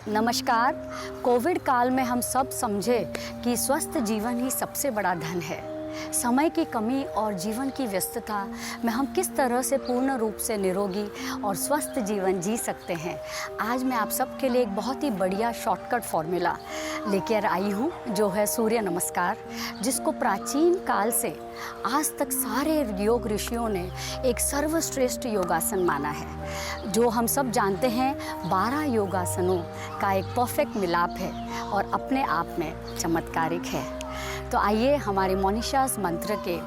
नमस्कार। कोविड काल में हम सब समझे कि स्वस्थ जीवन ही सबसे बड़ा धन है। समय की कमी और जीवन की व्यस्तता में हम किस तरह से पूर्ण रूप से निरोगी और स्वस्थ जीवन जी सकते हैं, आज मैं आप सबके लिए एक बहुत ही बढ़िया शॉर्टकट फॉर्मूला लेकर आई हूँ, जो है सूर्य नमस्कार, जिसको प्राचीन काल से आज तक सारे योग ऋषियों ने एक सर्वश्रेष्ठ योगासन माना है। जो हम सब जानते हैं 12 योगासनों का एक परफेक्ट मिलाप है और अपने आप में चमत्कारिक है। तो आइए हमारे मॉनिशास मंत्र के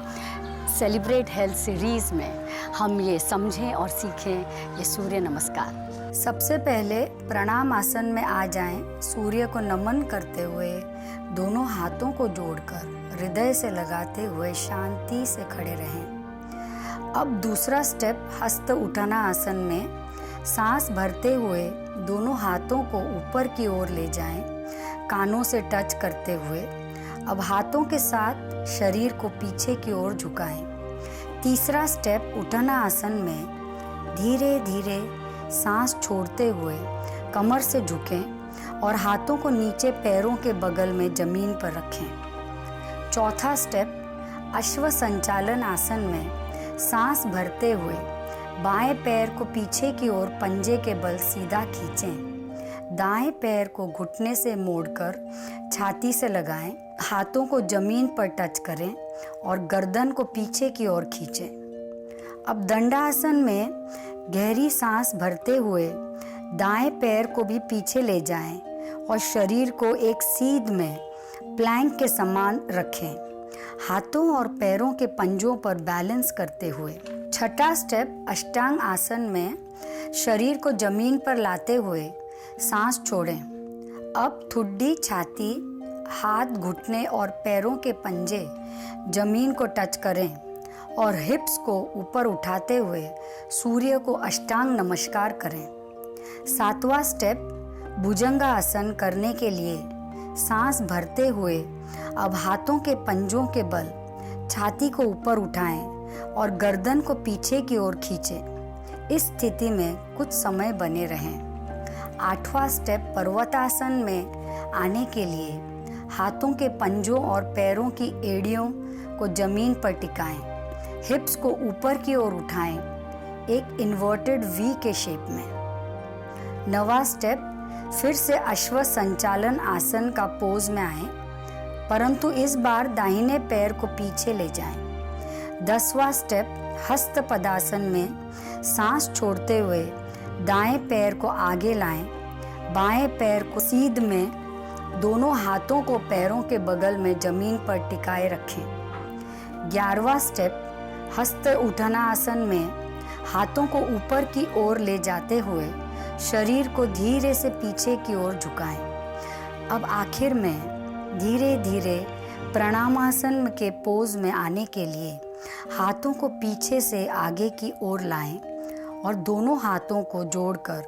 सेलिब्रेट हेल्थ सीरीज़ में हम ये समझें और सीखें ये सूर्य नमस्कार। सबसे पहले प्रणाम आसन में आ जाएं। सूर्य को नमन करते हुए दोनों हाथों को जोड़कर हृदय से लगाते हुए शांति से खड़े रहें। अब दूसरा स्टेप हस्त उठाना आसन में सांस भरते हुए दोनों हाथों को ऊपर की ओर ले जाएं, कानों से टच करते हुए। अब हाथों के साथ शरीर को पीछे की ओर झुकाएं। तीसरा स्टेप उठाना आसन में धीरे धीरे सांस छोड़ते हुए कमर से झुकें और हाथों को नीचे पैरों के बगल में जमीन पर रखें। चौथा स्टेप अश्व संचालन आसन में सांस भरते हुए बाएं पैर को पीछे की ओर पंजे के बल सीधा खींचें। दाएं पैर को घुटने से मोड़कर छाती से लगाएं। हाथों को जमीन पर टच करें और गर्दन को पीछे की ओर खींचें। अब दंडासन में गहरी सांस भरते हुए दाएं पैर को भी पीछे ले जाएं और शरीर को एक सीध में प्लैंक के समान रखें, हाथों और पैरों के पंजों पर बैलेंस करते हुए। छठा स्टेप अष्टांग आसन में शरीर को जमीन पर लाते हुए सांस छोड़ें। अब ठुड्डी, छाती, हाथ, घुटने और पैरों के पंजे जमीन को टच करें और हिप्स को ऊपर उठाते हुए सूर्य को अष्टांग नमस्कार करें। सातवां स्टेप भुजंगासन करने के लिए सांस भरते हुए अब हाथों के पंजों के बल छाती को ऊपर उठाएं और गर्दन को पीछे की ओर खींचें। इस स्थिति में कुछ समय बने रहें। आठवां स्टेप पर्वतासन में आने के लिए हाथों के पंजों और पैरों की एड़ियों को जमीन पर टिकाएं। हिप्स को ऊपर की ओर उठाएं, एक इन्वर्टेड वी के शेप में। नवा स्टेप फिर से अश्व संचालन आसन का पोज में आएं, परंतु इस बार दाहिने पैर को पीछे ले जाएं। 10वां स्टेप हस्त पदासन में सांस छोड़ते हुए दाएं पैर को आगे लाएं, बाएं पैर को सीध में दोनों हाथों को पैरों के बगल में जमीन पर टिकाए रखें। 11वां स्टेप हस्त उठाना आसन में हाथों को ऊपर की ओर ले जाते हुए शरीर को धीरे से पीछे की ओर झुकाएं। अब आखिर में धीरे धीरे प्रणामासन के पोज में आने के लिए हाथों को पीछे से आगे की ओर लाएं और दोनों हाथों को जोड़कर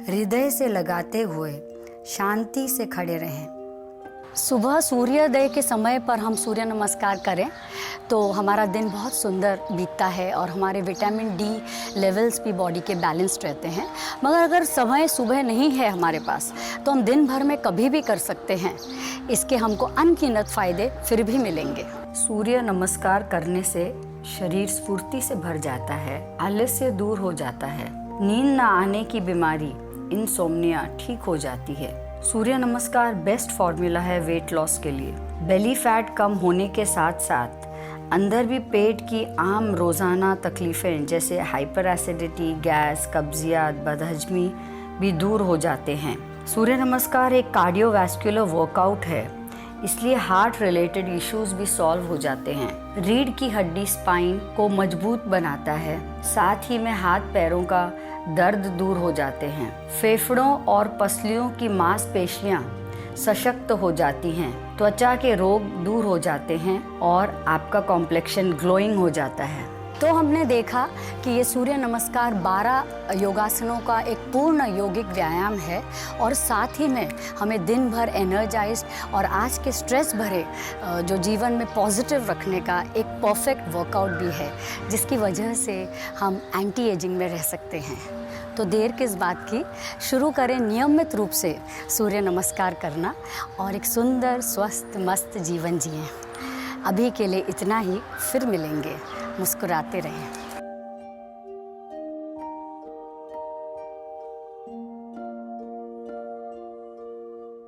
हृदय से लगाते हुए शांति से खड़े रहें। सुबह सूर्योदय के समय पर हम सूर्य नमस्कार करें तो हमारा दिन बहुत सुंदर बीतता है और हमारे विटामिन डी लेवल्स भी बॉडी के बैलेंस्ड रहते हैं। मगर अगर समय सुबह नहीं है हमारे पास तो हम दिन भर में कभी भी कर सकते हैं। इसके हमको अनगिनत फ़ायदे फिर भी मिलेंगे। सूर्य नमस्कार करने से शरीर स्फूर्ति से भर जाता है, आलस्य दूर हो जाता है, नींद न आने की बीमारी इनसोम्निया ठीक हो जाती है। सूर्य नमस्कार बेस्ट फॉर्मूला है वेट लॉस के लिए। बेली फैट कम होने के साथ साथ अंदर भी पेट की आम रोज़ाना तकलीफ़ें जैसे हाइपर एसिडिटी, गैस, कब्जियत, बदहजमी भी दूर हो जाते हैं। सूर्य नमस्कार एक कार्डियोवैस्कुलर वर्कआउट है, इसलिए हार्ट रिलेटेड इश्यूज भी सॉल्व हो जाते हैं। रीढ़ की हड्डी स्पाइन को मजबूत बनाता है, साथ ही में हाथ पैरों का दर्द दूर हो जाते हैं। फेफड़ों और पसलियों की मांसपेशियां सशक्त हो जाती हैं, त्वचा के रोग दूर हो जाते हैं और आपका कॉम्प्लेक्शन ग्लोइंग हो जाता है। तो हमने देखा कि ये सूर्य नमस्कार 12 योगासनों का एक पूर्ण यौगिक व्यायाम है और साथ ही में हमें दिन भर एनर्जाइज और आज के स्ट्रेस भरे जो जीवन में पॉजिटिव रखने का एक परफेक्ट वर्कआउट भी है, जिसकी वजह से हम एंटी एजिंग में रह सकते हैं। तो देर किस बात की, शुरू करें नियमित रूप से सूर्य नमस्कार करना और एक सुंदर स्वस्थ मस्त जीवन जिएं। अभी के लिए इतना ही, फिर मिलेंगे। मुस्कुराते रहें।